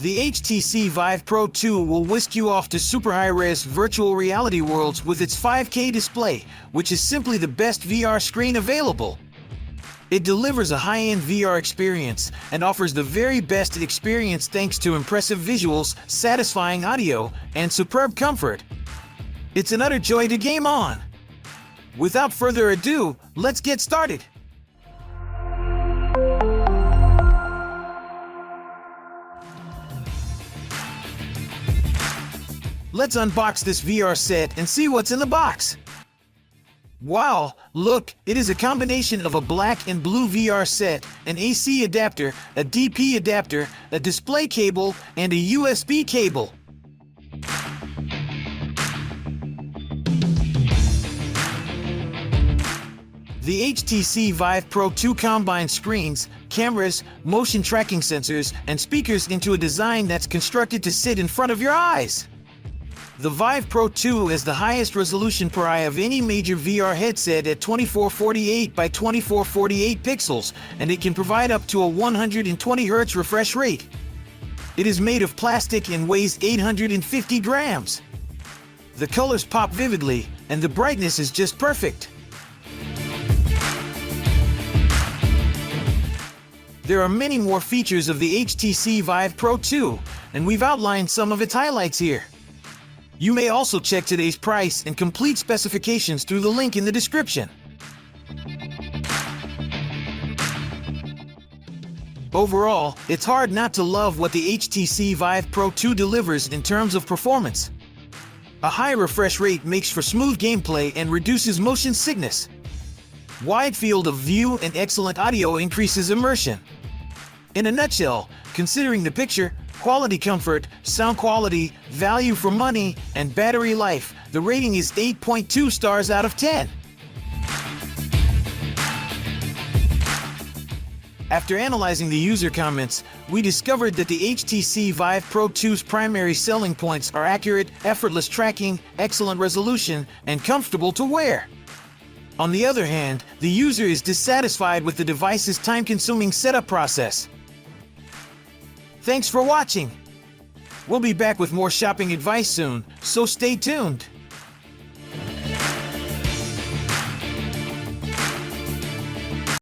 The HTC Vive Pro 2 will whisk you off to super high-res virtual reality worlds with its 5K display, which is simply the best VR screen available. It delivers a high-end VR experience and offers the very best experience thanks to impressive visuals, satisfying audio, and superb comfort. It's an utter joy to game on. Without further ado, let's get started. Let's unbox this VR set and see what's in the box. Wow, look, it is a combination of a black and blue VR set, an AC adapter, a DP adapter, a display cable, and a USB cable. The HTC Vive Pro 2 combines screens, cameras, motion tracking sensors, and speakers into a design that's constructed to sit in front of your eyes. The Vive Pro 2 has the highest resolution per eye of any major VR headset at 2448 by 2448 pixels, and it can provide up to a 120 Hz refresh rate. It is made of plastic and weighs 850 grams. The colors pop vividly, and the brightness is just perfect. There are many more features of the HTC Vive Pro 2, and we've outlined some of its highlights here. You may also check today's price and complete specifications through the link in the description. Overall, it's hard not to love what the HTC Vive Pro 2 delivers in terms of performance. A high refresh rate makes for smooth gameplay and reduces motion sickness. Wide field of view and excellent audio increases immersion. In a nutshell, considering the picture, quality, comfort, sound quality, value for money, and battery life, the rating is 8.2 stars out of 10. After analyzing the user comments, we discovered that the HTC Vive Pro 2's primary selling points are accurate, effortless tracking, excellent resolution, and comfortable to wear. On the other hand, the user is dissatisfied with the device's time-consuming setup process. Thanks for watching. We'll be back with more shopping advice soon, so stay tuned.